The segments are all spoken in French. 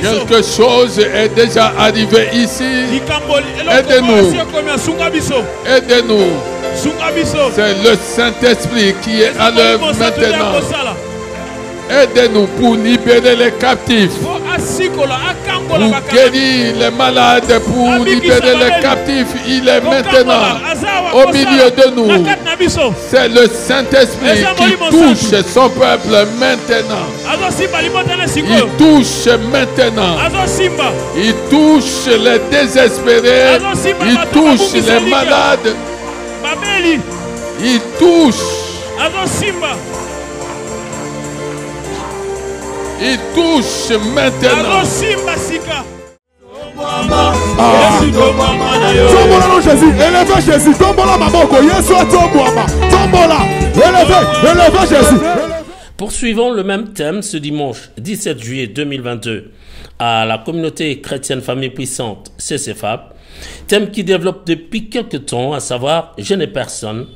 Quelque chose est déjà arrivé ici. Aidez-nous. Aidez-nous. C'est le Saint-Esprit qui est à l'œuvre maintenant. Aidez-nous pour libérer les captifs, pour guérir les malades, pour libérer les captifs. Il est maintenant au milieu de nous. C'est le Saint-Esprit qui touche son peuple maintenant. Il touche maintenant. Il touche les désespérés. Il touche les malades. Il touche. Il touche maintenant. Tombola non Jésus, élevez Jésus. Tombola mamoko, Yeshua tombola. Tombola, élevez Jésus. Poursuivons le même thème ce dimanche 17 juillet 2022 à la communauté chrétienne famille puissante CCFAP. Thème qui développe depuis quelques temps, à savoir je n'ai personne,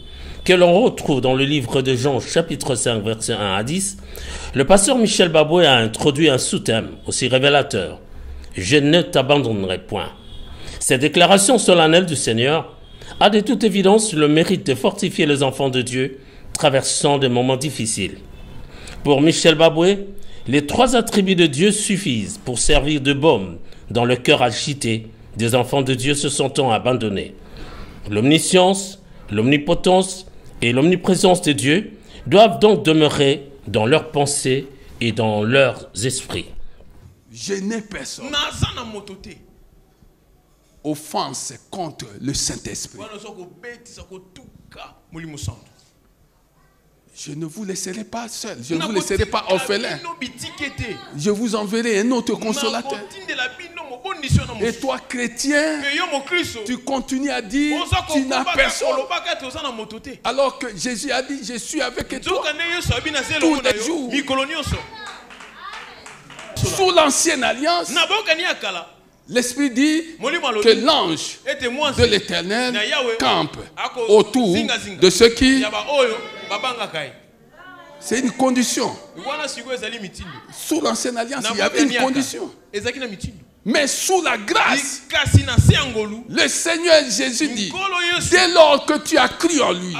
que l'on retrouve dans le livre de Jean chapitre 5 verset 1 à 10. Le pasteur Michel Baboué a introduit un sous-thème aussi révélateur. Je ne t'abandonnerai point. Cette déclaration solennelle du Seigneur a de toute évidence le mérite de fortifier les enfants de Dieu traversant des moments difficiles. Pour Michel Baboué, les trois attributs de Dieu suffisent pour servir de baume dans le cœur agité des enfants de Dieu se sentant abandonnés. L'omniscience, l'omnipotence et l'omniprésence de Dieu doivent donc demeurer dans leurs pensées et dans leurs esprits. Je n'ai personne. Offense contre le Saint-Esprit. Je ne vous laisserai pas seul. Je ne vous laisserai pas orphelin. Je vous enverrai un autre consolateur. Et toi, chrétien, tu continues à dire tu n'as personne. Alors que Jésus a dit je suis avec toi tous les jours. Sous l'ancienne alliance, l'Esprit dit que l'ange de l'Éternel campe autour de ceux qui... C'est une condition. Sous l'ancienne alliance, il y avait une condition. Mais sous la grâce, le Seigneur Jésus dit, dès lors que tu as cru en lui,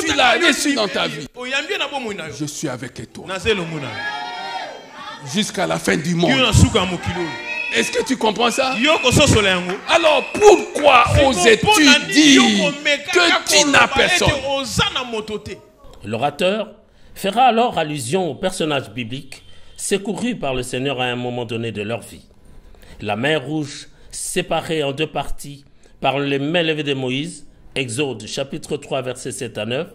tu l'as reçu dans ta vie. Je suis avec toi jusqu'à la fin du monde. Est-ce que tu comprends ça? Alors pourquoi oses-tu dire que tu n'as personne? L'orateur fera alors allusion aux personnages bibliques secourus par le Seigneur à un moment donné de leur vie. La mer Rouge, séparée en deux parties par les mains levées de Moïse, Exode chapitre 3 versets 7 à 9,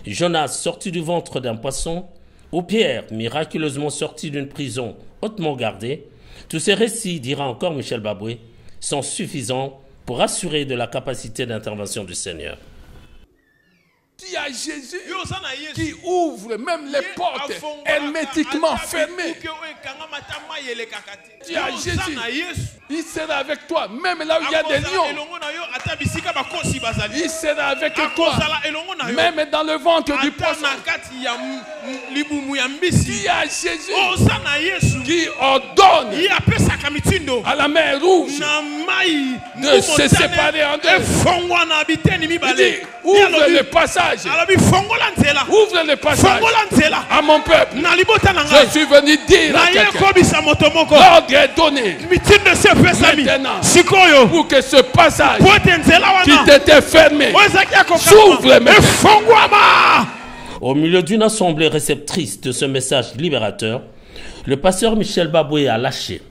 Jonas sorti du ventre d'un poisson, ou Pierre miraculeusement sorti d'une prison hautement gardée, tous ces récits, dira encore Michel Baboué, sont suffisants pour assurer de la capacité d'intervention du Seigneur. Il y a Jésus qui ouvre même les portes hermétiquement fermées. Tu as Jésus, il sera avec toi, même là où il y a des lions. Il sera avec toi, même dans le ventre du poisson. Il y a Jésus qui ordonne à la mer Rouge de se séparer en deux. Il dit, ouvre le passage. Ouvre le passage à mon peuple. Je suis venu dire à quelqu'un, l'ordre est donné maintenant pour que ce passage qui t'était fermé s'ouvre maintenant. Au milieu d'une assemblée réceptrice de ce message libérateur, le pasteur Michel Baboué a lâché.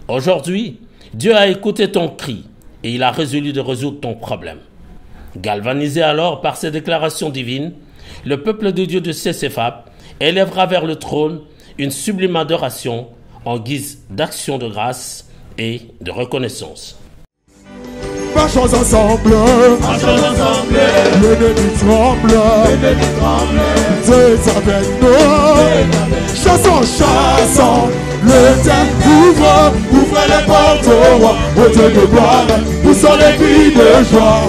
Aujourd'hui, Dieu a écouté ton cri et il a résolu de résoudre ton problème. Galvanisé alors par ces déclarations divines, le peuple de Dieu de CCFAP élèvera vers le trône une sublime adoration en guise d'action de grâce et de reconnaissance. Marchons ensemble, l'ennemi tremble, Dieu est avec nous. Chassons, le temps ouvre les portes au roi, au Dieu de gloire, poussons les cris de joie.